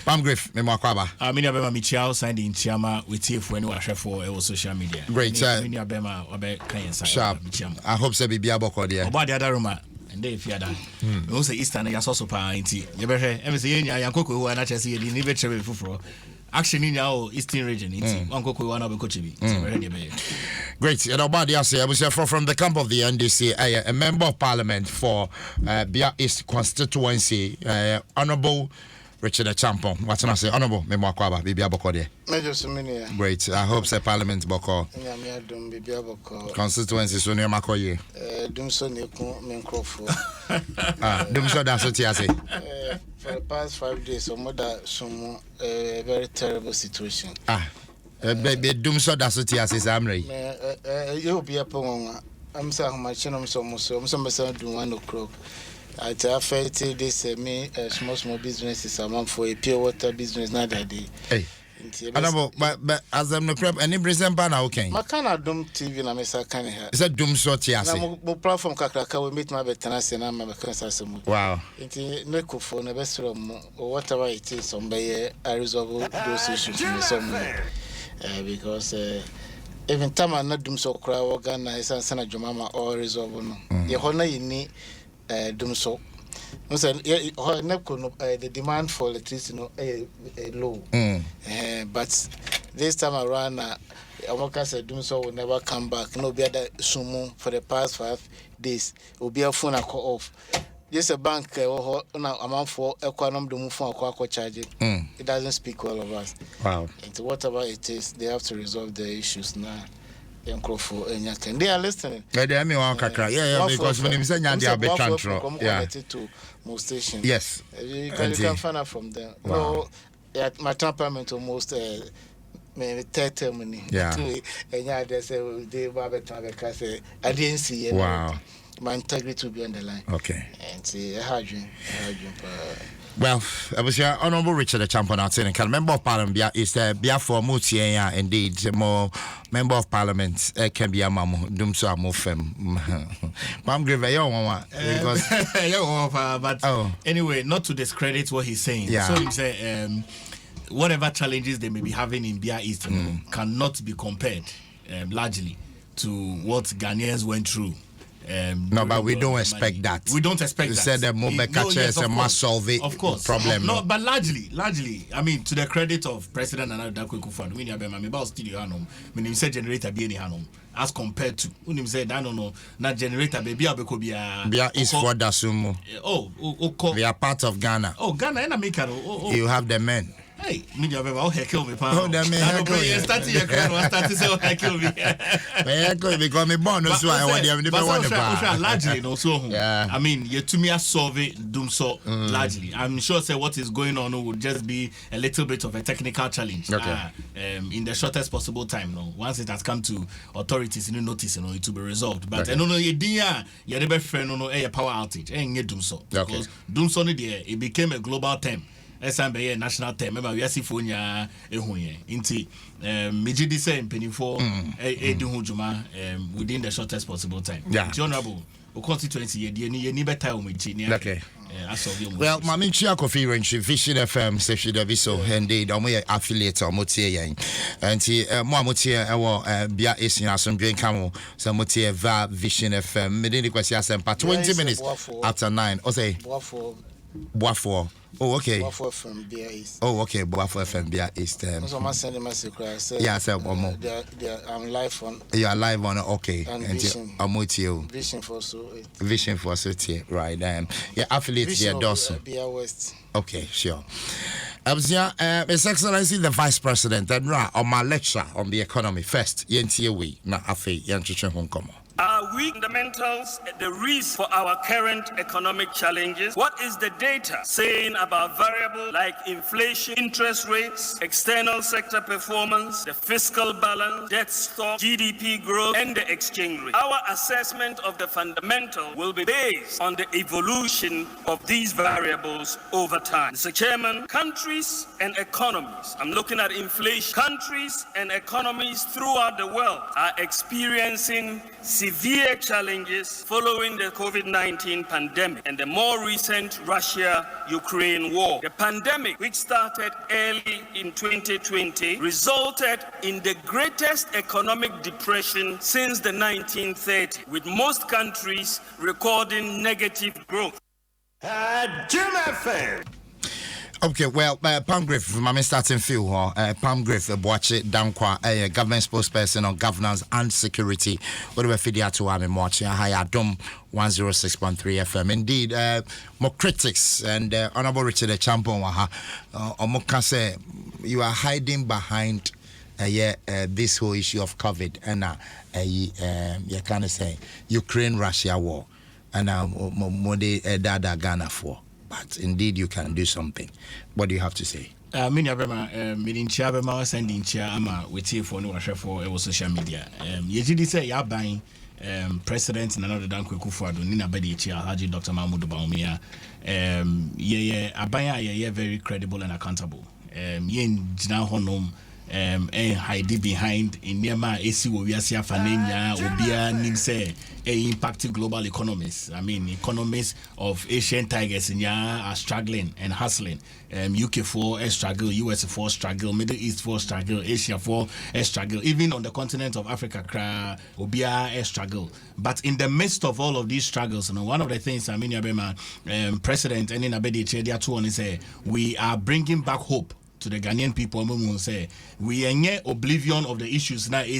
Pam Griff, me makwaba. Many abema michiao signed in Chiama with you for any for social media. Great. Many abema obe kayensa. Sharp. I hope so be biaboko there. Oba the other room. And they fear that. We say Eastern ya so pa inti. You better say yankoko who na chese ye ni betre fufuro. Action in your Eastern region inti. Wankoko wana be kochibi. Great. And about the say I was from the camp of the NDC, a member of parliament for Bia East constituency, Honorable Richard Champon. What's I say? Honorable Memo Kwaba, Bibia Bokode. Great. I hope say Parliament Boko. Constituency so near Makoye. Dumso Neku Minkrofo. Dumso that's what you say. For the past 5 days, some very terrible situation. Baby Dumso that's what you say, Samray. You'll be up on. I'm saying my channel so much. I'm do 1 o'clock. I affected this small businesses among for a pure water business not that day. Hey. But as I'm not crap, any present now, okay. Makana Dum TV na mesa can here. Is that Dum sort Tiasi? Na platform Kakraka will meet my veterans and my cancer. Wow. Into Neko for the best room or whatever it is, some by I resolve those issues in some because even time I not Dum so cry or Ghana is Sana Jumama or resolve no. The honor you need Dum so. No, sir, the demand for electricity low. But this time around, Amoka said Dumso will never come back. No, be other sumo for the past 5 days. Will be a phone a call off. Just a bank amount for economic the move for a charge. It doesn't speak all of us. Wow. And whatever it is, they have to resolve the issues now. They are listening. Yeah, because when you say they be control, to most stations. Yes, you can find out from them. Wow. No, at my temperament almost maybe 30 minutes. Yeah, and they say they say I didn't see it. Wow, my integrity will be on the line. Okay, and see how you. Well, I was here, Honorable Richard Champion outside and member of parliament is Bia for Mutia, indeed, more member of parliament can be a mamu, Dumso Mofem. Mam give a young one because but anyway, not to discredit what he's saying. Yeah. So he say whatever challenges they may be having in Bia East cannot be compared largely to what Ghanaians went through. No, but we don't expect that. We don't expect that. You said that Mobeka must solve it. Of course. Problem. No, but largely, I mean, to the credit of President Nana Akufo-Addo, we need to be about studio hanom. When he said generator be any hanom, as compared to when he said I don't know, not generator baby abeko Bia is for Dasumo. We are part of Ghana. Oh, Ghana, and America. You have the men. Hey, me never oh heckle me pa. Oh, that me heckle you. Starting your crowd, starting say heckle me. Heckle because me born so I want them never want to largely no so. Yeah. I mean, you to me solve it doom so largely. I'm sure say what is going on would just be a little bit of a technical challenge. Okay. In the shortest possible time, no. Once it has come to authorities, you notice, it will be resolved. But no, you the best friend, no, a power outage, and doom so because doom so it became a global term. SMBA national term. Remember, we are Sifonia Ehuye. Inti, Mijidi say Penifo Eduhujuma within the shortest possible time. Yeah. Honorable, constituency, you need better with okay. Well, Mami Chia Coffee Range, Vision FM, Seshi Daviso, indeed, I'm affiliate or Motia. And Motia, our Bia Asian, some drink camel, some Motia Va Vision FM, Medini Kwasias, but 20 minutes after 9. O say, Boafo. Oh, okay. Boafo from Bia East. Oh, okay. Boafo from Bia East. So I send a message. Yeah, sir. I'm live on. You are live on. Okay. And Vision. Vision for so. Vision for so. Right. Yeah, affiliate here, Dawson. Bia West. Okay, sure. His Excellency the Vice President, and on my lecture on the economy first. Yentie we na afe yanchiche honkomo. Are weak fundamentals the reason for our current economic challenges? What is the data saying about variables like inflation, interest rates, external sector performance, the fiscal balance, debt stock, GDP growth, and the exchange rate? Our assessment of the fundamental will be based on the evolution of these variables over time. Mr. Chairman, countries and economies, I'm looking at inflation, countries and economies throughout the world are experiencing severe severe challenges following the COVID-19 pandemic and the more recent Russia-Ukraine war. The pandemic, which started early in 2020, resulted in the greatest economic depression since the 1930s, with most countries recording negative growth. Adom FM. Okay, well, Pamgriff, I'm starting feel, Pamgriff, Boache, Dankwa, government spokesperson on governance and security. Whatever Fidia to I'm watching, hi, Adom 106.3 FM. Indeed, more critics and Honorable Richard Champon, Omoka say you are hiding behind this whole issue of COVID and you kind say Ukraine-Russia war and more dada Ghana for. But indeed, you can do something. What do you have to say? Many of them, meaning Chabema, sending Chiama, with here for no for social media. You say you're buying President and another Danko Kufuado, Nina Bedici, Haji Dr. Mahmoud Baumia. Abaya, very credible and accountable. Yen Jina Honum. Hide behind in Nema AC Wobia Fanenia Obia Nimse impacting global economies. I mean economies of Asian tigers in are struggling and hustling. UK 4 struggle, US 4 struggle, Middle East 4 struggle, Asia 4 struggle, even on the continent of Africa Obia struggle. But in the midst of all of these struggles, one of the things I mean President and in Abedi Chedia 2 say we are bringing back hope to the Ghanaian people. We say we are near oblivion of the issues now. I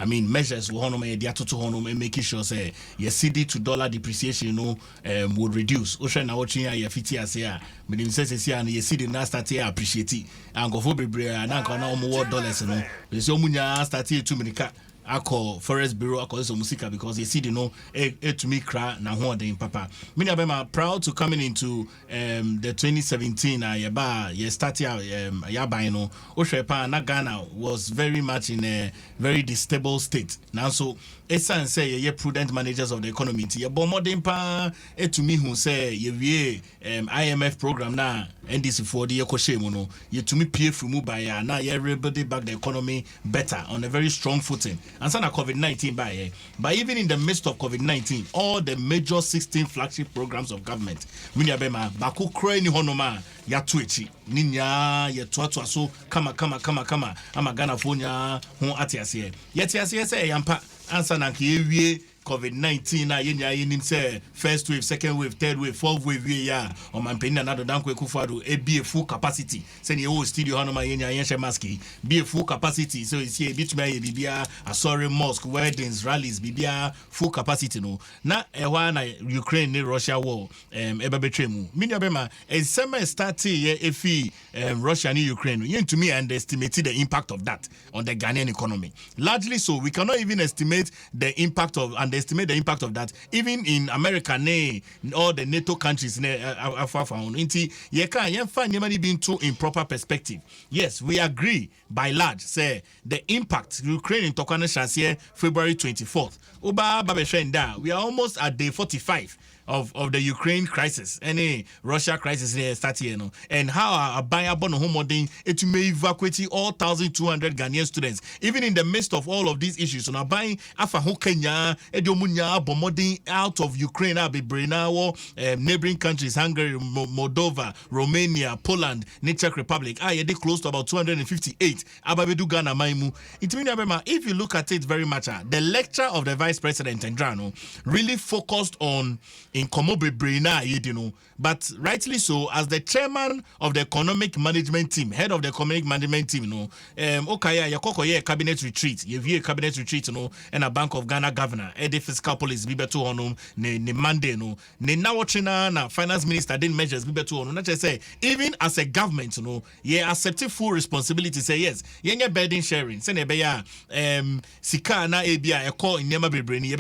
mean measures making sure say your CD to dollar depreciation would reduce. Ocean now watching your FT as here. But in says here and you see the now start here appreciate it and go for Bibria and now more dollars. There's so many start here too many. I call Forest Bureau, I call musica because you see, to me cry na ho den papa. Many of them are proud to coming into the 2017 started Oshepa na Ghana was very much in a very stable state. Now so Esan say ye prudent managers of the economy. Ye bomodin pa to me who say ye IMF program na NDC for the Ekoshemo ye to me pay from by na ye everybody back the economy better on a very strong footing. And so COVID-19 but even in the midst of COVID-19, all the major 16 flagship programs of government, Minyabema, Baku Kreni Honoma, Yatuichi, Ninya, Yatuatua, so kama, Amagana Fonya, Hon Atiasie. Yet, yes, Yampa, answer Nanki. COVID-19 na yenya say first wave, second wave, third wave, fourth wave on Mpensenpensenmu another Danko Kufuado be a full capacity. Send your studio hanoma yenya yenshe maski be a full capacity. So it's a bit me bibia a sorry mosque weddings rallies bibia full capacity no. Na ewa na Ukraine ni Russia war eba betremu. Minya bema e sema start ye efi Russia ni Ukraine. You to me underestimated the impact of that on the Ghanaian economy. Largely so we cannot even estimate the impact of estimate the impact of that even in America all the NATO countries being too in proper perspective. Yes, we agree by large say the impact Ukraine in Tokane Shasie February 24th. We are almost at day 45 of the Ukraine crisis, any Russia crisis here start here, and how a buyer born home it may evacuate all 1,200 Ghanaian students, even in the midst of all of these issues. So now buying Afa Kenya, Ediomunya, Bomodin out of Ukraine, neighboring countries, Hungary, Moldova, Romania, Poland, Czech Republic. They close to about 258. Ababedu Ghana Maimu. It means if you look at it very much, the lecture of the Vice President Endrano really focused on in Komobre, but rightly so, as the chairman of the economic management team, head of the economic management team, Yakoko cabinet retreat, you cabinet retreat, and a Bank of Ghana governor, the fiscal police, Bibetu Honum, ne Monday, ne Nawachina, na finance minister didn't measures Bibetu Honum. Not just say, even as a government, accepting full responsibility, say yes, burden sharing, Senebeya, Sika na Ebia, a call in Nema Bibreni,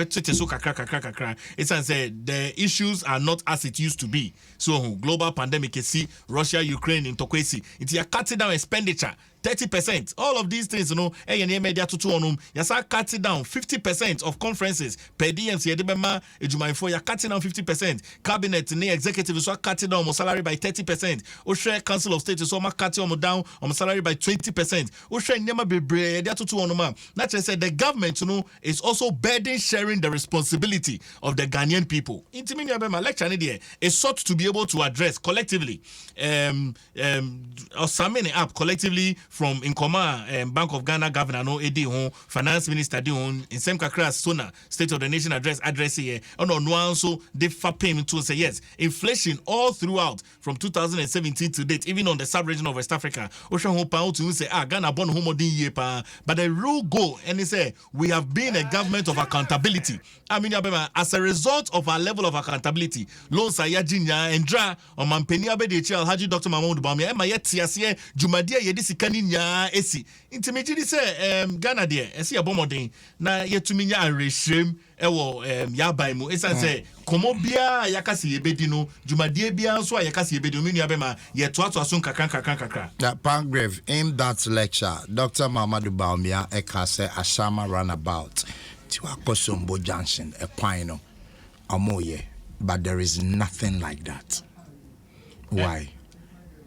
it's and say the issues are not as it used to be. So global pandemic, you see Russia, Ukraine in Tokwesi. It's a cutting down expenditure. 30%. All of these things, you know, media to onum. Yasa cut it down 50% of conferences per DMC. Edebema ejumaifo ya cut it down 50%. Cabinet ne executive so cut it down on salary by 30%. Oshe Council of State so ma cut it down on salary by 20%. Oshe nyama bebre dia to onuma. Not just said the government, you know, is also burden sharing the responsibility of the Ghanaian people. Intimini abema lecture ni there is sought to be able to address collectively or summing up collectively from Nkoma Bank of Ghana Governor no Edi Hon Finance Minister Di Hon Nsem Kakra Sona State of the Nation address here no also they for payment to say yes inflation all throughout from 2017 to date even on the sub-region of West Africa Ocean Ho pa to say Ghana born homo din ye pa but the real goal and he say we have been a government of accountability. I mean as a result of our level of accountability loans are yajinya and dra on Mampeni Abedi Haji Dr. Mahmoud Bawumia Emma yetiasie Jumadia yedi sikani nya esi intimidity say Ghana there esi abomodin na yetuminya arehwem ewo yabai mu esa say komo bia yakasi yebedi no Jumadia bia so yakasi yebedi o menu abema yeto asun kakran that paragraph in that lecture Dr. Mahmoud Bawumia eka say Ashama runabout to Akosombo Junction a kwino amoye but there is nothing like that. Why?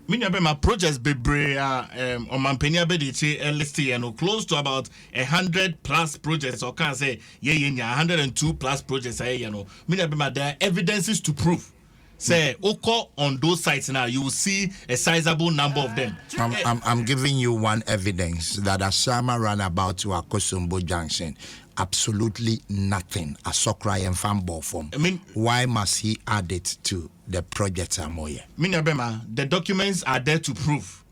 Many of my projects be on Mampeni Abedi list here no close to about 100 plus projects or can say 102 plus projects you know. Many of them there are evidences to prove. Say Oko on those sites now you will see a sizable number of them. I'm giving you one evidence that Ashama ran about to Akosombo Junction. Absolutely nothing. A Sokra and Fambo form. I mean, why must he add it to the project Amoye? The documents are there to prove.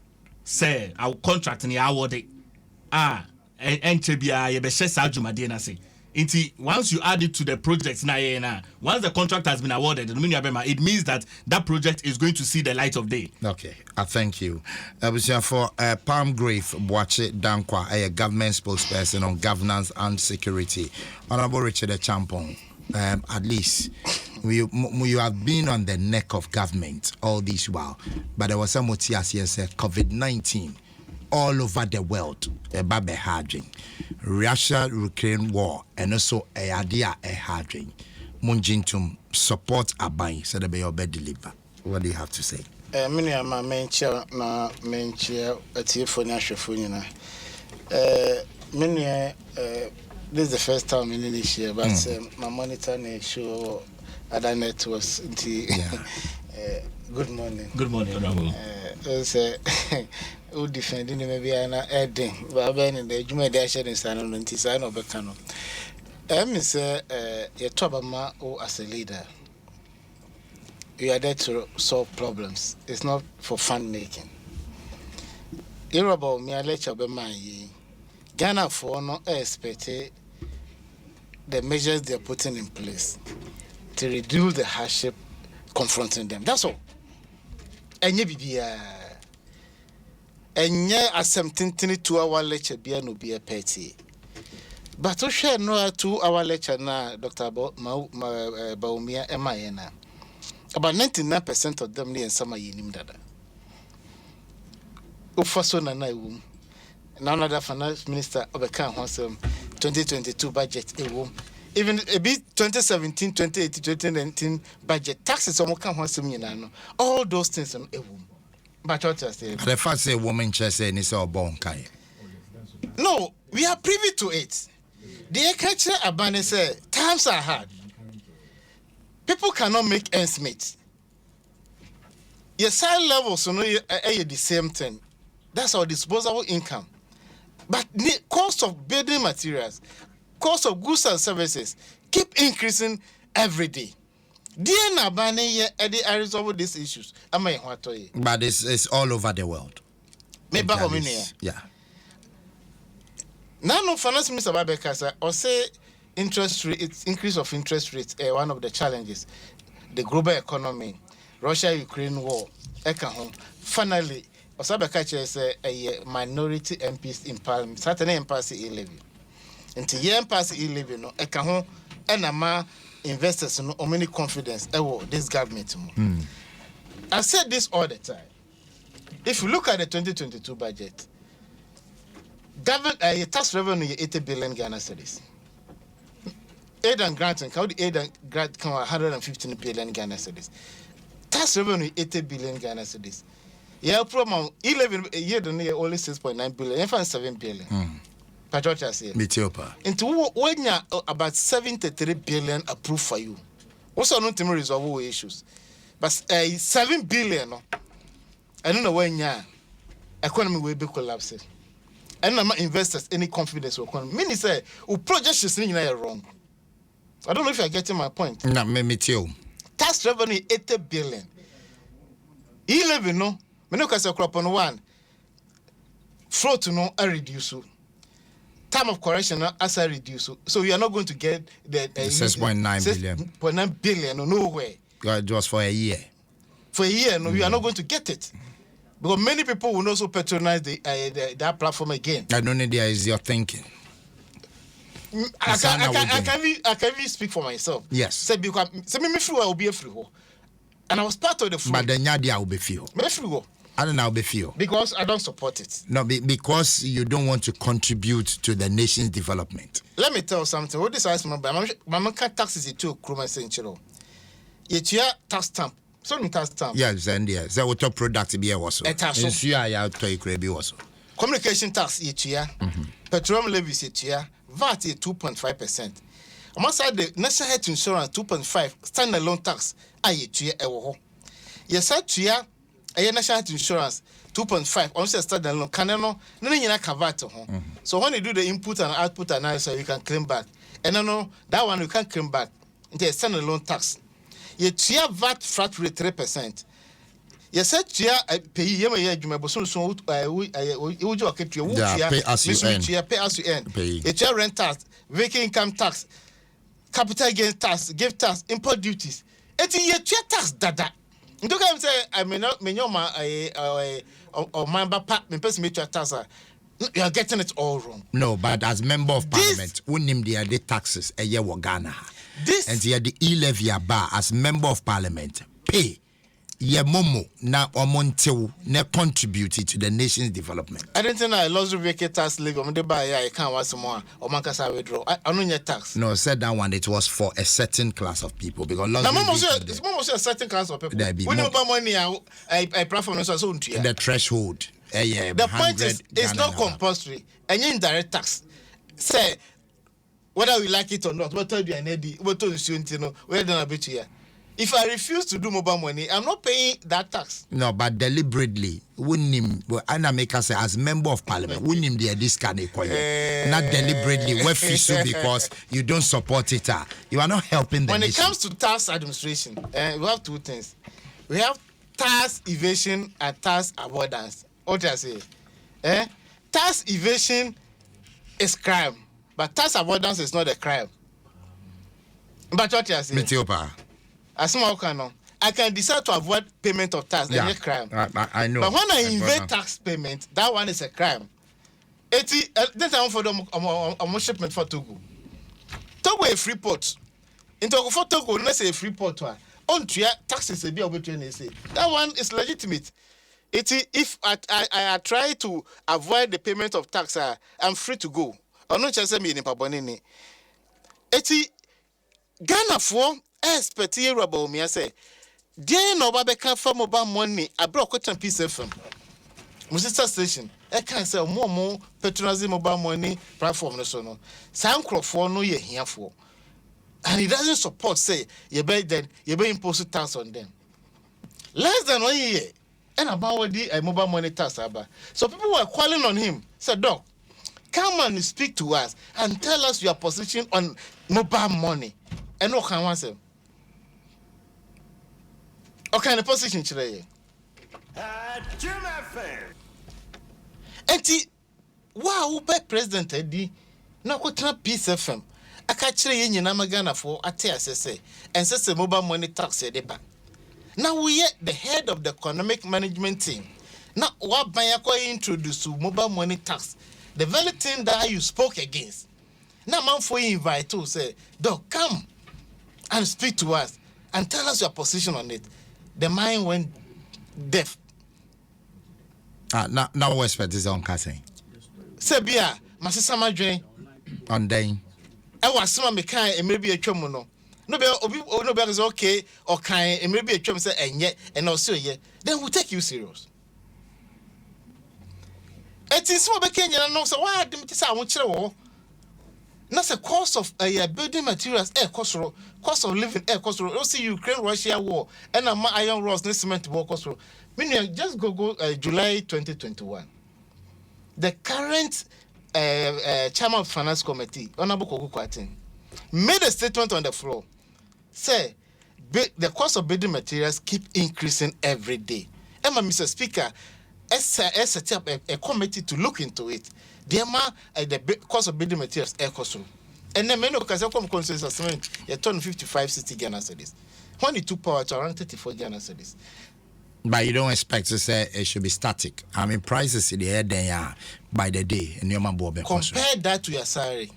Say our contract ni awarded. Enchebia yebeshe sa Jumade na say. Once you add it to the project now, once the contract has been awarded, it means that that project is going to see the light of day. Okay, thank you. For Palmgrave Boache Dankwa, a government spokesperson on governance and security. Honorable Richard Champon, at least you have been on the neck of government all this while, but there was some COVID-19 all over the world, Babe Hadring, Russia-Ukraine war, and also a idea a Hadring. Munjintum support Abai, so the Bayobe deliver. What do you have to say? Many of my main chair, at here for national phone. Many, this is the first time in this year, but my monitor show other networks. Good morning. Good morning, Honorable. Who defending maybe an adding, but when the Juma Dasher in San Antonio of Becano. You're Tobama as a leader. You are there to solve problems. It's not for fun making. You're about me, I let you be my Ghana for no expect the measures they're putting in place to reduce the hardship confronting them. That's all. And you be and yeah, as something 2-hour lecture be no be a petty. But to share no 2-hour lecture now, Dr. Bawumia Emayena. About 99% of them near summer yinim dada. Ufaso na womb. Now another finance minister of the Can 2022 budget a womb. Even a bit 2017, 2018, 2019 budget taxes on can all those things on a womb. But what I say, the first say woman chess and it's all born kai. No, we are privy to it. The catcher abandon say times are hard. People cannot make ends meet. Your salary levels so no the same thing. That's our disposable income. But the cost of building materials, cost of goods and services keep increasing every day. Dear Nabani, Eddie, I resolve these issues. But it's all over the world. Maybe yeah. Now, no finance minister Babekasa or say interest rate, it's increase of interest rates. One of the challenges, the global economy, Russia-Ukraine war. Finally, Osabakacha is a minority MPs in Parliament. Certainly, MPs 11. Until year MPs 11, no, Ekahon and Ama. Investors no many confidence this government. I said this all the time. If you look at the 2022 budget, government tax revenue 80 billion Ghana cedis. Aid and grant and aid and grant come 115 billion Ghana cedis. Tax revenue 80 billion Ghana cedis. Yeah, promo 11 year the year only 6.9 billion. In fact 7 billion. Patriots say. Metiopa. Into when you about 73 billion approved for you. Also not to resolve all issues. But 7 billion no. I don't know when economy will be collapsing. And I'm not investors any confidence in economy. Meaning say, project is wrong. I don't know if you're getting my point. No, me too. Tax revenue 80 billion. 11 no. Me no kasa crop on one. Float no a reduce. Time of correction as a reduce. So you are not going to get the 6.9 billion. 6.9 billion no nowhere. Just for a year. For a year, no, you are not going to get it. Because many people will also patronize that platform again. I don't know there is your thinking. I can even speak for myself. Yes. Say because me free will be a free ho. And I was part of the free. But the nyadi will be free. Me free ho. I don't know be free. Because I don't support it. No, because you don't want to contribute to the nation's development. Let me tell you something. What this is my taxes to Kruma Central. Yet you tax stamp. So me tax stamp. Yes, and yes. That what product be also. Yes, you are to you also. Communication tax yet you. Petroleum levies yet you. VAT is 2.5%. On my side, the national health insurance 2.5 standalone tax. Yet you ewo. Yes, you a national health insurance 2.5. On say standalone. Caneno. No you na cover to home. So when you do the input and output analysis, you can claim back. And no, that one you can't claim back. It's a standalone tax. Yet you VAT flat rate 3%. You said you pay you pay as you earn. You rent tax, vacant income tax, capital gains tax, gift tax, import duties. It's a tax dada. Don't come say I may not or member part tax. You are getting it all wrong. No, but as member of parliament, we name the taxes a year Ghana. This and the e-levy bar as member of parliament pay ye momo na omontew na contribute to the nation's development. I don't think I lost the tax legal. I can't want some more or mankasa withdraw. I don't need tax. No, said that one it was for a certain class of people because it's almost a certain class of people. When you buy money, I platform so the threshold. The point is it's not compulsory. Any indirect tax. Say whether we like it or not, what tell you what told you know, where then I bet you. If I refuse to do mobile money, I'm not paying that tax. No, but deliberately, wouldn't him Anna make us say as member of parliament, wouldn't him the discount not deliberately because you don't support it. You are not helping the When nation. It comes to tax administration, we have two things. We have tax evasion and tax avoidance. What do I say? Tax evasion is crime. But tax avoidance is not a crime. But what you say? Metiopa. As I can decide to avoid payment of tax. It's a crime. I know. But when I evade tax payment, that one is a crime. Then I want for the shipment for Togo. Togo is free port. In Togo for Togo, let's say a free port. On taxes be that one is legitimate. If I try to avoid the payment of tax, I'm free to go. I'm not just saying in Pabonini. Ghana for expert here about me. I say, dear no babeka for mobile money. I broke a piece of film. Music station. I can't say more patronizing mobile money platform. No, so no. Sound crop for no year here for. And he doesn't support, say, you better impose tax on them. Less than 1 year. And about what the mobile money tax about. So people were calling on him. Said, Doc, come and speak to us and tell us your position on mobile money. And no can answer. Okay, the position today. Adom FM. And wow, by President Eddie, no quite peace FM. I catch you in Namagana for a TSSA and says the mobile money tax. Now we are the head of the economic management team. Now what Bayako introduced to mobile money tax, the very thing that you spoke against. Now man for you invite to say, Doc, come and speak to us and tell us your position on it. The mind went deaf. Now what expect is on Cassie? Sebia, Masisa Madre. On day. I was some mekai and maybe a chomono. No be is okay or kind and maybe a chum say and yet and also yet. Then we'll take you serious. It is what Kenya no so why didn't I want you? That's a cost of building materials, cost of living, cost. Also, Ukraine Russia war, and iron rods, cement war cost. Meaning, just go July 2021. The current chairman of finance committee, Honorable Koko Kwatin, made a statement on the floor. Say, the cost of building materials keep increasing every day. And Mr. Speaker, set up a committee to look into it. The cost of building materials cost. And then many of the consensus you turn 55-60 Ghana cedis. When it took power to around 34 Ghana cedis. But you don't expect to say it should be static. I mean, prices in the air they are by the day. And compare that to your salary.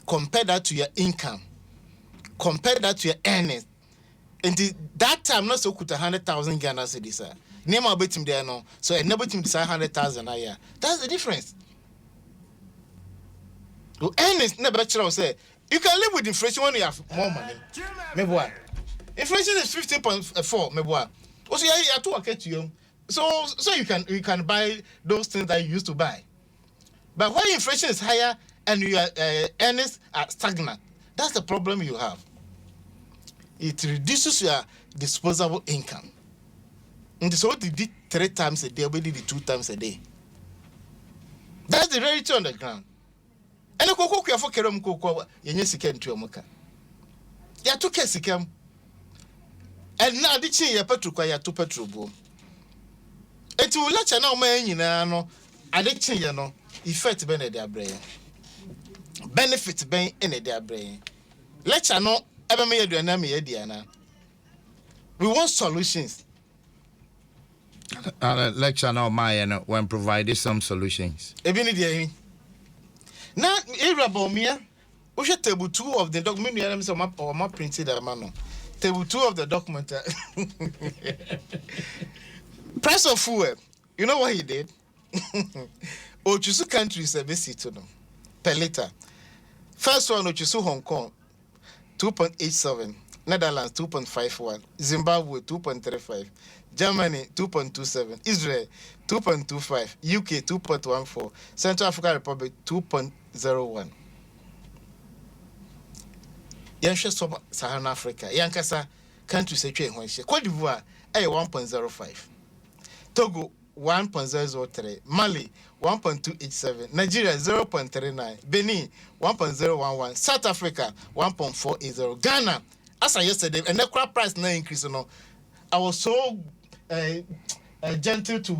Compare that to your income. Compare that to your earnings. And that time, not so good 100,000 Ghana cedis. Name our bit there no. So I never think decide 100,000 a year. That's the difference. The earnings never say you can live with inflation when you have more money. Maybe what? Inflation is 15.4. Maybe what? Also, you have to work to you. So you can buy those things that you used to buy. But when inflation is higher and your earnings are stagnant, that's the problem you have. It reduces your disposable income. And so they did 3 times a day, we did it 2 times a day. That's the reality on the ground. And the cocoa for Kerom Coco, Yenesikan to Yomoka. Ya took a sikam. And now the chin ya petruka to petrubo. It will let you know, man, you know, addiction, you know, effect ben a their brain. Benefits ben in a their brain. Let you know, ever made your name, Diana. We want solutions. Lecture now, Maya, when provided some solutions. Now, Irabomia, we should table 2 of the document. Or my printed a man. Table 2 of the document. Price of fuel. You know what he did? Ochusu countries a visit to them per liter. First one, Ochusu Hong Kong, 2.87. Netherlands 2.51, Zimbabwe 2.35, Germany 2.27, Israel 2.25, UK 2.14, Central African Republic 2.01. Yansha Sub-Saharan Africa, Yankasa countries say Cote d'Ivoire 1.05, Togo 1.003, Mali 1.287, Nigeria 0.39, Benin 1.011, South Africa 1.480, Ghana. As I yesterday, and the crop price no increase. I was so gentle to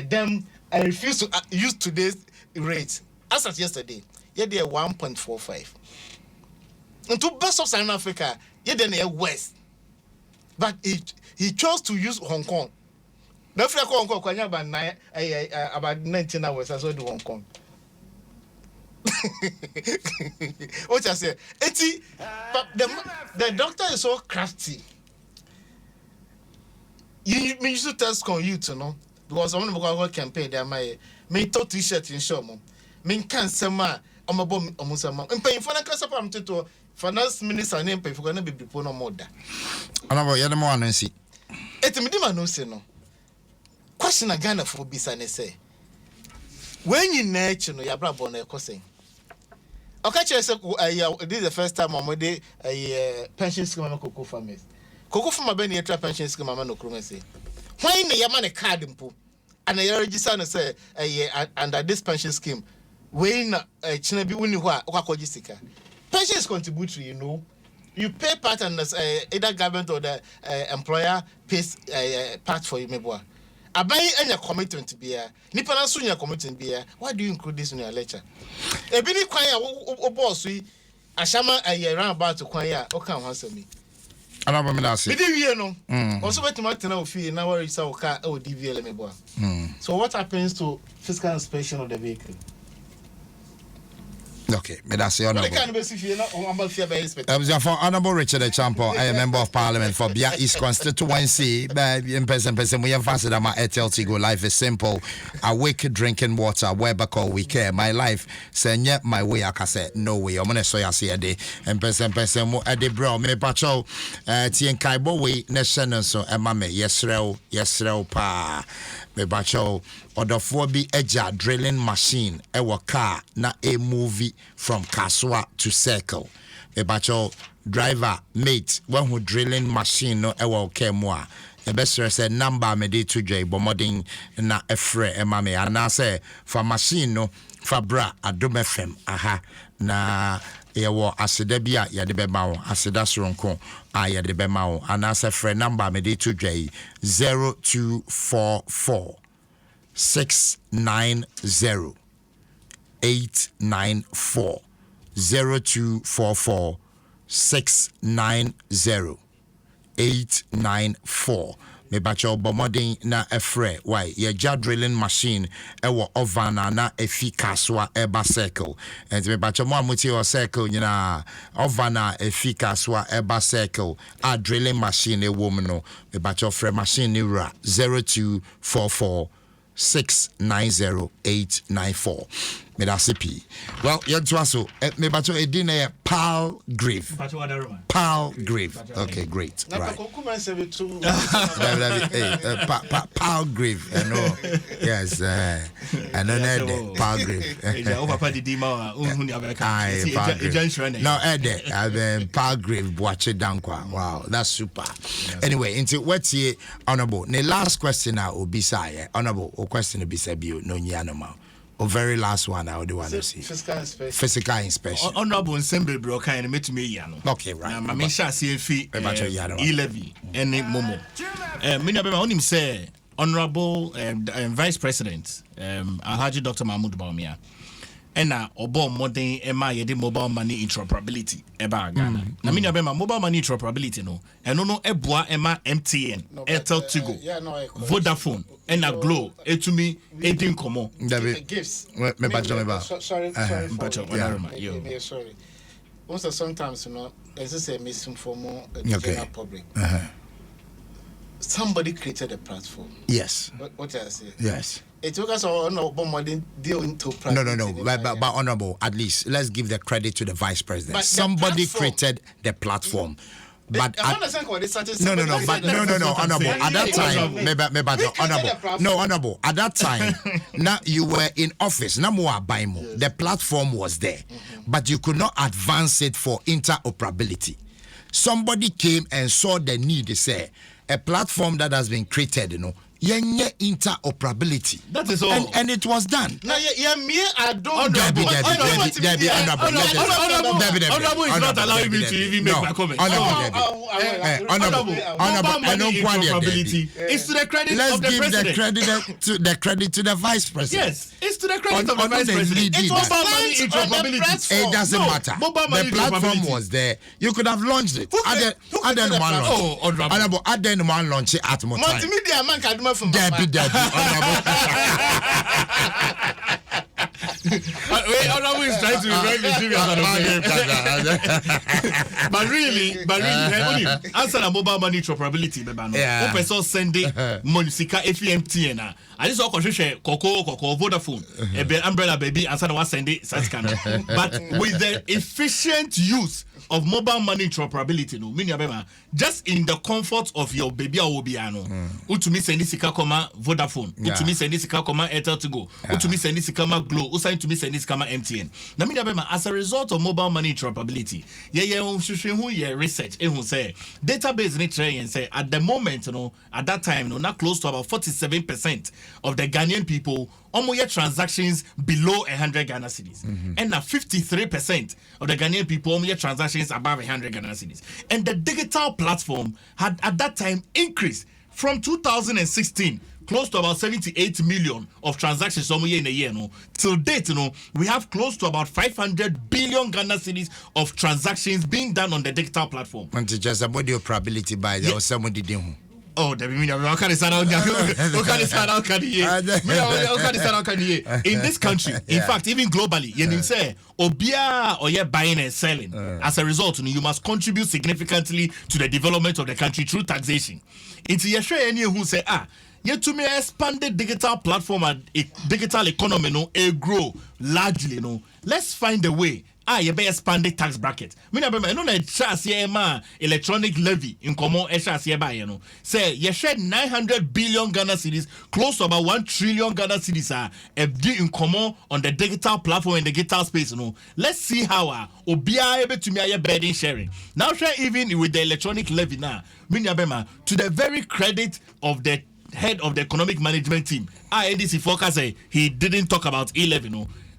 them. I refused to use today's rate. As of yesterday, they are 1.45. And to best of Southern Africa, they are west. But he chose to use Hong Kong. Don't feel Hong Kong about 19 hours. I saw the Hong Kong. What I say? But the doctor is so crafty. You used to test on you to know because I'm going to campaign. There, my top T-shirt in show, mom. Me can't say ma. I'm a bomb. I'm paying for the class. I'm to finance minister name pay for going to be people no more. I'm about you. The more I see. It's me. No say no. Question again for business say. When you nature no, you're born a cousin. Okay, this is the first time I'm with a pension scheme. I'm Coco farmers. Coco farmer been here to pension scheme. I'm no say. Why in the Yaman card impo? And I register and say under this pension scheme, when Chinabi Uniwa Okakojisika. Pension is contributory, you know. You pay part and either government or the employer pays part for you, maybe. I buy any commitment to be a Nippon Sunya commitment be a. Why do you include this in your lecture? A bini choir or boss, we Ashama a year about to choir or come answer me. I don't remember that. You know, also what Martin of fee now is our car or DVL. So, what happens to physical inspection of the vehicle? Okay, me that's the honorable. For Honorable Richard Echampo, I am member of Parliament for Bia East constituency. Mpensenpensenmu yemfase that my ATLT go life is simple. Awake drinking water, where because we care. My life, say nye my way. I can say no way. I'm gonna show you see a day. Mpensenpensenmu ade bro. Me pacho tien kaibo we nation so emame yesrel pa. Me bacho odofo bi eja drilling machine ewo car na a movie from Kaswa to Circle. Me bacho driver mate when who drilling machine no ewo kemwa. The best say number me dey to J bomodin na efre emame ana say for machine no for bra Adom FM aha na yewo aseda bia yade bema wo aseda soronko yade bema wo anasa friend number me dey to J 0244 690 894 0244 690 894 me bacho bomodin na efre why ye ja drilling machine ewo ovana na efi kaswa eba circle and me bacho mo amuti o circle nyina ovana efi kaswa eba circle a drilling machine e wo no me bacho fre machine ni ra 0244 690-894. Me da CP. Well, you Dwaso. Me bacho edine Pal Grave. Pal Grave. Okay, great. Right. Pal Grave. No. Yes. I know that Pal Grave. No, Ede. Pal Grave. Watch it down. Wow, that's super. Anyway, into what's here, Honorable. The last question I will be say, Honorable. O question be say you no nyanoma. Or very last one I would want to see. Physical inspection. Honorable Nsem bro kind met me yano. Okay, right. My mesha CFE E-levy any momo. Many of them on him say Honorable Vice President Alhaji Dr. Mahmoud Bawumia. Ena obo modern ema yede mobile money interoperability eba Ghana. Na many of them mobile money interoperability no. Eno no eboa ema MTN, Airtel Tigo, Vodafone, ena Glo, etumi edin komo. Gifts. Sorry. Sorry. Also sometimes you know, as I say, misinform the general public. Somebody created a platform. Yes. What I say? Yes. It took us all no deal into platform. No. But Honorable, at least let's give the credit to the Vice President. But somebody created the platform. But I understand what it's no, Honorable. At that time, Honorable. At that time, now you were in office. Now more Baimo. The platform was there, but you could not advance it for interoperability. Somebody came and saw the need. They say a platform that has been created, yenye interoperability. That is all. And it was done. Now, Honorable is not allowing me to even make my comment. Honorable interoperability. It's to the credit of the president. The credit to the Vice President. Yes, it's to the credit of the Vice President. It's mobile money interoperability. It doesn't matter. The platform was there. You could have launched it. Add one launch it at more time. Multimedia man can do from Debbie. Honorable is trying to be very serious. But really, answer the mobile money interoperability, no. Person sending Monisika FMTN. I just saw Coco, Vodafone, umbrella baby, answer the one sending Saskan. But with the efficient use of mobile money interoperability, no, meaning just in the comfort of your baby or Obiano, Utumi send this Kama Vodafone, Utumi send this Kama Airtel to go, Utumi send this Kama Glo, Usain to me send this Kama MTN. Now, meaning as a result of mobile money interoperability, research, who say database nature and say at the moment, at that time, not close to about 47% of the Ghanaian people almost transactions below 100 Ghana cedis, and now 53% of the Ghanaian people almost transactions above 100 Ghana cedis. And the digital platform had at that time increased from 2016 close to about 78 million of transactions in a year. Till date, we have close to about 500 billion Ghana cedis of transactions being done on the digital platform. And just about your probability by somebody didn't. Oh, the meaning of in this country, in fact, even globally, you say Obia or buying and selling. As a result, you must contribute significantly to the development of the country through taxation. Into your share any who say yet to me expanded digital platform and digital economy grow largely let's find a way. You better expand the tax bracket. Me na be no na chance ma electronic levy in common chance ba say you shed 900 billion Ghana cedis, close to about 1 trillion Ghana cedis in common on the digital platform in the digital space Let's see how obia able to me burden sharing. Now share even with the electronic levy now. Me na be to the very credit of the head of the economic management team. ADC focus he didn't talk about e-levy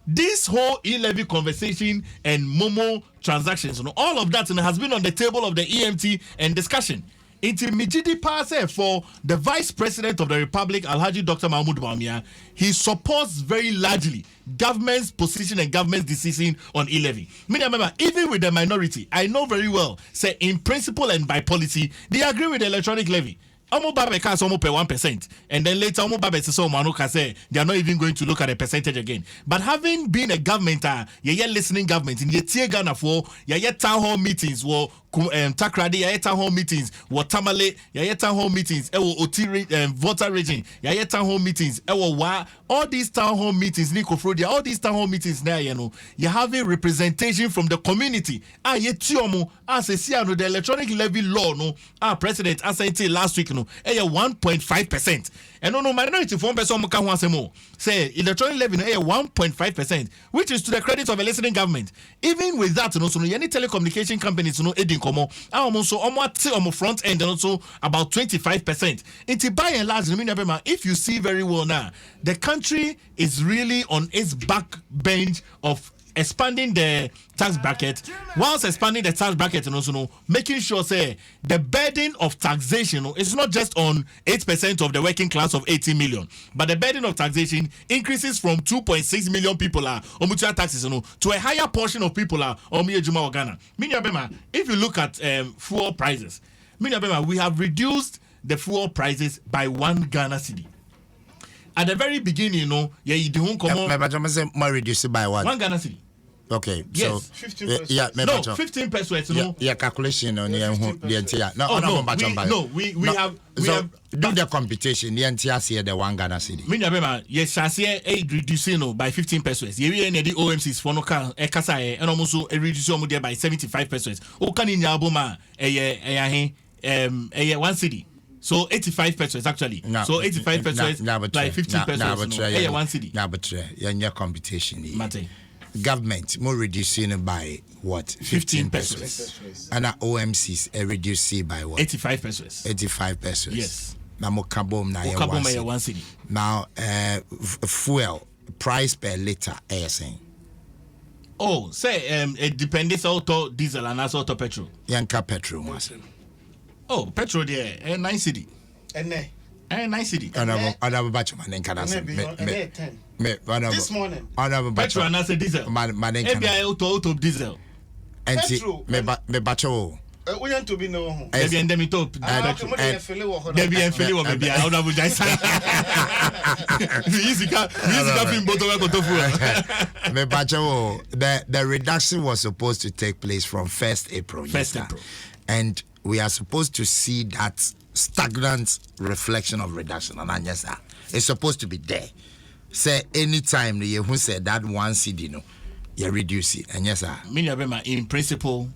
This whole e-levy conversation and Momo transactions, all of that has been on the table of the EMT and discussion. It's immediately passed for the Vice President of the Republic, Alhaji Dr. Mahmoud Bawumia. He supports very largely government's position and government's decision on e-levy. Remember, even with the minority, I know very well, say in principle and by policy, they agree with the electronic levy. Omo Babe can almost pay 1%, and then later Omo Babe say they are not even going to look at the percentage again. But having been a government, listening government in the tier Ghana for town hall meetings, Takradi, town hall meetings, Tamale, town hall meetings, Otiri, voter region, town hall meetings, all these town hall meetings, Nico Frodia, all these town hall meetings now, you're having representation from the community. As a CNO, the electronic levy law, president, as I said last week, 1.5%. And no minority form person say electronic levy 1.5%, which is to the credit of a listening government. Even with that, any telecommunication companies almost front end and also about 25%. It's by and large, if you see very well now, the country is really on its backbench of expanding the tax bracket, whilst expanding the tax bracket and also making sure say the burden of taxation is not just on 8% of the working class of 80 million, but the burden of taxation increases from 2.6 million people taxes to a higher portion of people Ghana. If you look at fuel prices, we have reduced the fuel prices by 1 Ghana cedi. At the very beginning, you don't come reduce it by what? 1 Ghana cedi. Okay, yes. So 15%. No, 15%. Yeah, calculation on the entire. We have do the computation. The entire see the 1 Ghana cedi. Yes, reducing by 15%. You need the OMCs for no car, and almost reduce by 75%. O can in Yaboma, 1 cedi. So 85% actually. So 85% by 15%. 1 cedi. Your computation. Mate. Government more reducing by what? 15 pesos. And our OMCs reducing by what? 85 pesos. 85 pesos. Yes. Now more carbon now 1 cedi. Now fuel price per liter saying. Oh, say it depends auto diesel and also auto petrol. Yanka petrol was. Oh, petrol there 9 cedi. And 9 cedi. Another batch of money can this morning. Petrol and also diesel. ABI auto diesel. And me bacho. We want to be no. Maybe and them top. Maybe and Philly maybe I don't know. Easy captain Me bacho. The reduction was supposed to take place from 1st April. April. And we are supposed to see that stagnant reflection of reduction. And yes, it's supposed to be there. Say anytime you say that 1 cedi, you reduce it. And yes, sir. In principle,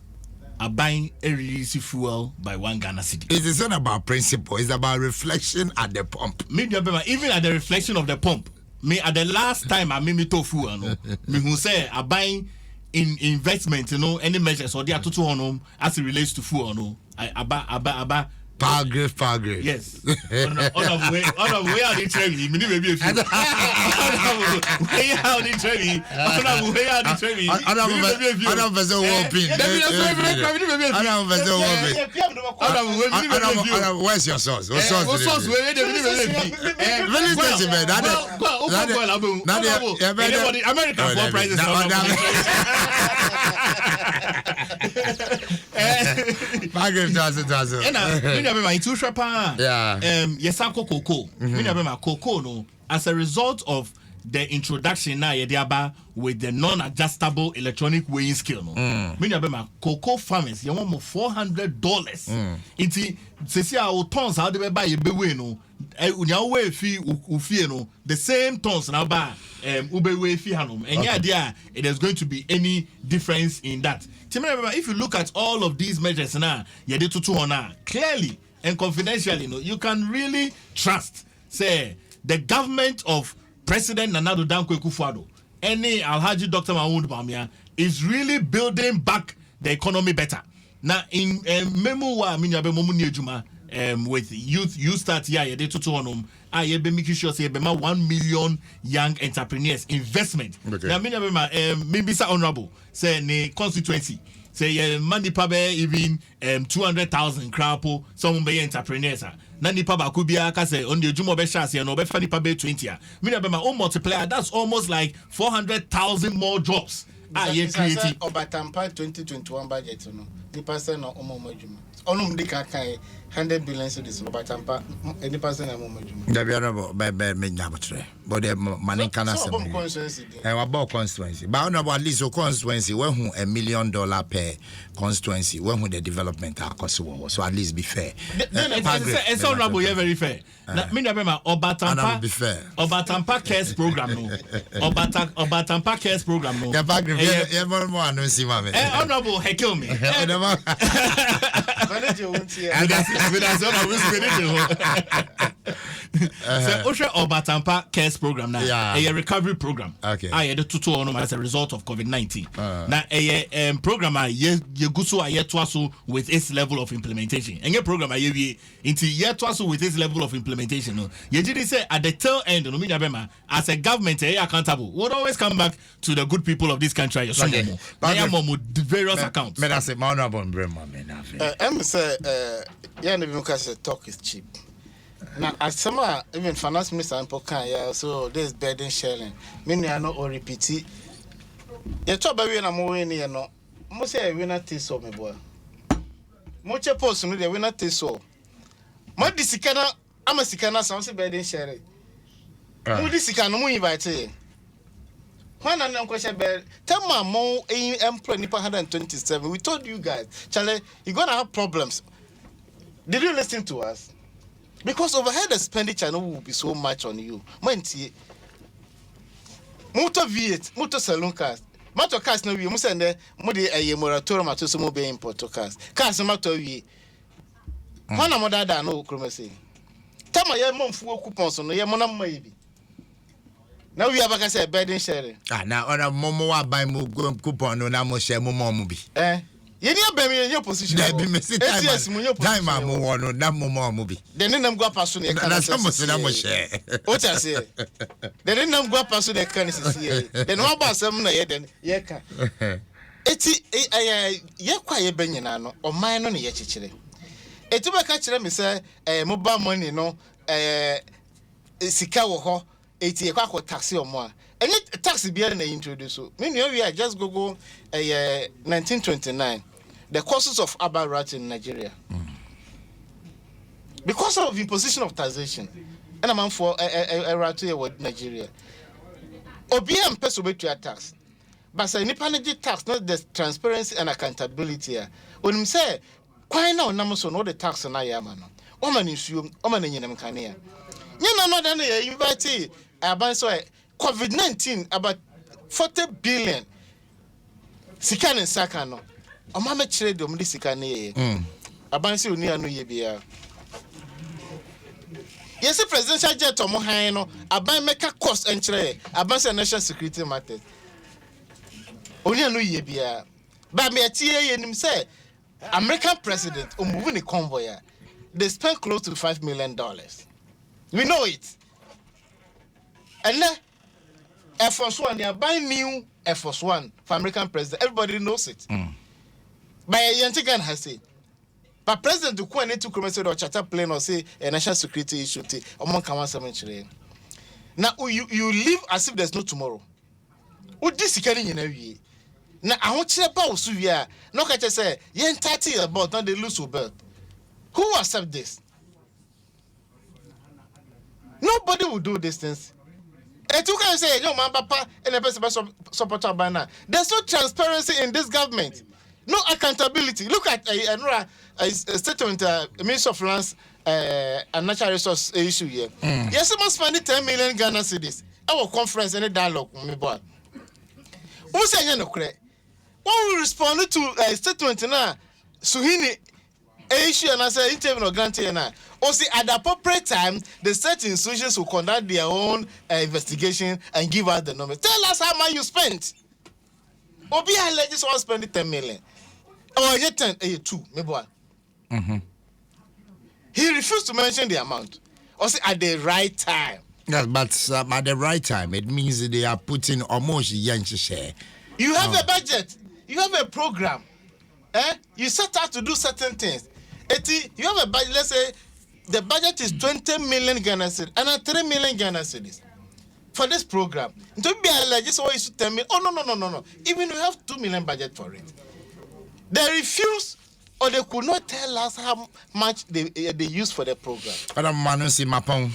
are buying a release fuel by 1 Ghana cedi. It is not about principle, it's about reflection at the pump. Even at the reflection of the pump, at the last time I made to fuel, me who say are buying in investment, any measures or they are to as it relates to fuel, Aba. Power grade. Yes. On the way out the train, maybe a few. Way out the train. Where's your sauce? American prices. Margaret Dwaso. And I remember my two shapa. Yeah. Yes, Uncle Coco. I remember Coco no. As a result of the introduction now with the non-adjustable electronic weighing scale no. I remember cocoa farmers you want more $400. Inti sesi our tons how they buy be we no. Unya we fi ufie no the same tons now buy ube we fi hanom. And yeah, there it is going to be any difference in that. Remember, if you look at all of these measures now, clearly and confidentially, you can really trust, say, the government of President Nana Addo Dankwa Akufo-Addo, any Alhaji Dr. Mahmoud Bawumia, is really building back the economy better. Now, in Memowa, with youth start here, you did I be making sure say 1 million young entrepreneurs investment. Okay. Now, maybe say honorable say ne constituency say money pabe even 200,000 crapo some be entrepreneurs. Na nipa ba kubia ka say on the jumo be shase no be fa nipa be 20 a. Me na be my own multiplier that's almost like 400,000 more jobs. Ye creating Obatampa 2021 budget no. Nipa say no omo majuma. Onum di kan 100 billion cedis Obatampa any person na omo majuma. Da bia no be me nyabotre. But the money can so constituency. About constituency. But on about at least constituency we hu $1 million per constituency. We hu the development akoso. So at least be fair. It's honorable very fair. Me na be my Obatampa be fair. Obatampa cares program no. Obatampa cares program no. The back you more no see mama. Honorable heckle me. So Osha Obatampa cares program now a recovery program. Okay. I had to on as a result of COVID-19. Now a program ye guso aye twaso with its level of implementation. And your program aye into ye twaso with its level of implementation. No, ye did say at the tail end no mean as a government accountable would always come back to the good people of this country. Various accounts. Me that's it, my honorable Brema me na. Say yeah, because talk is cheap. Now, as some even finance minister and Pokan, yeah, so there's burden sharing. Many are not or repeat it. You talk about when I'm winning, you know. Most say we not taste so, my boy. Much a person, we not taste so. My disikana, I'm a sikana, some say burden sharing. Who disikana, no invite you. When I'm question, tell my mom, employee 127. We told you guys, Charlie, you're gonna have problems. Did you listen to us? Because overhead expenditure will be so much on you. Motor V8, motor saloon cars. Motor cars no we must send a moratorium to some be import cars. Cars motor we. One amada da no kromese. Tama ye mom fu coupons no ye monam maybe. Now we have say burden sharing. Now on a momo wa buy mo coupon no na mo share mo mo bi. You need be in your position. There be message time mo wono na mo mo bi. Then nam go pass on e na some say na mo share. What I say? Then nam go pass on e kan see. Then what about some na ye den ye ka. Eti ye kwa ye banyina no o man no ne ye chichire. Eti be ka kire me say mobile money no sika wo ho eti ye kwa taxi o mo a. Any taxi be na introduce so. Me we are just go 1929. The causes of urban rot in Nigeria. Because of imposition of taxation. And I'm for a rat here with Nigeria. OBM person to a tax. But say nipanagi tax, not the transparency and accountability. When you say, why now Namoso no the tax on Ayamano? Woman issue, woman in Yamkania. You know, not any invite about COVID-19 about 40 billion. Sikan and Sakano. O mama chire dom di sikane abansi oni anu ye bia yes presidential jet omo han no aban meka cost enchire abansi national security matter oni anu ye bia ba me atie ye nim say American president o move ni convoy they spent close to $5 million. We know it. And Air Force One, they are buying new Air Force One for American president. Everybody knows it. But Yantigan has said, but President Duku need to come and say or charter plane or say a national security issue. Among Kawan Cemetery. Now you live as if there's no tomorrow. What this is getting in a way. na ahokyere ba osu wia no ka say yen 30 about not they lose to belt. Who accept this? Nobody will do these things. And you can say, yo, man, papa, and the person supporter banner. There's no transparency in this government, no accountability. Look at a statement, Minister of Lands and Natural Resource issue here. Yes, someone spending 10 million Ghana cedis. Our conference and a dialogue, my boy. Who say no credit? What will respond to a statement now? Suhini issue and I say interview or grantee now. Or see at the appropriate time, the state institutions will conduct their own investigation and give us the numbers. Tell us how much you spent. Obi alleges one spending 10 million. Or you 10, 2, maybe one. He refused to mention the amount. Or say at the right time. Yes, but at the right time, it means they are putting almost young share. You have a budget. You have a program. You set out to do certain things. You have a budget. Let's say the budget is 20 million Ghana cedis and 3 million Ghana cedis for this program. Don't be alleged. Just always tell me, oh no. Even we have 2 million budget for it. They refuse, or they could not tell us how much they use for the program. But I'm see my phone.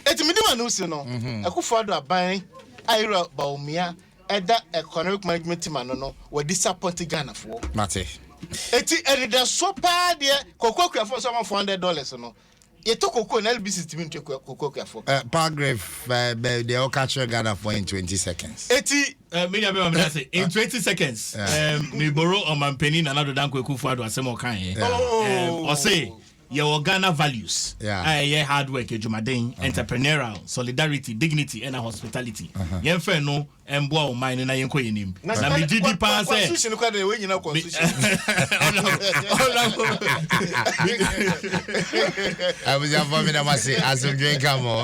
It's me do no. I could follow a buying. I wrote Baumia. Eda economic management team no we disappointed Ghana for. Mate. And the so bad there cocoa for someone $400 no. You took cocoa and LBC team to cocoa for. Paragraph they all catch Ghana for in 20 seconds. In 20 seconds. Me borrow on my penny and another danko kufu do asemo kan. Or say your Ghana values. Yeah. Hard work, jumaden, entrepreneurial, solidarity, dignity, and hospitality. Yen fe no emboa o mine na yen ko yenim. Na me didi pa say. Constitution ko dey we nyina constitution. I was your family na masi asomdwe kamo.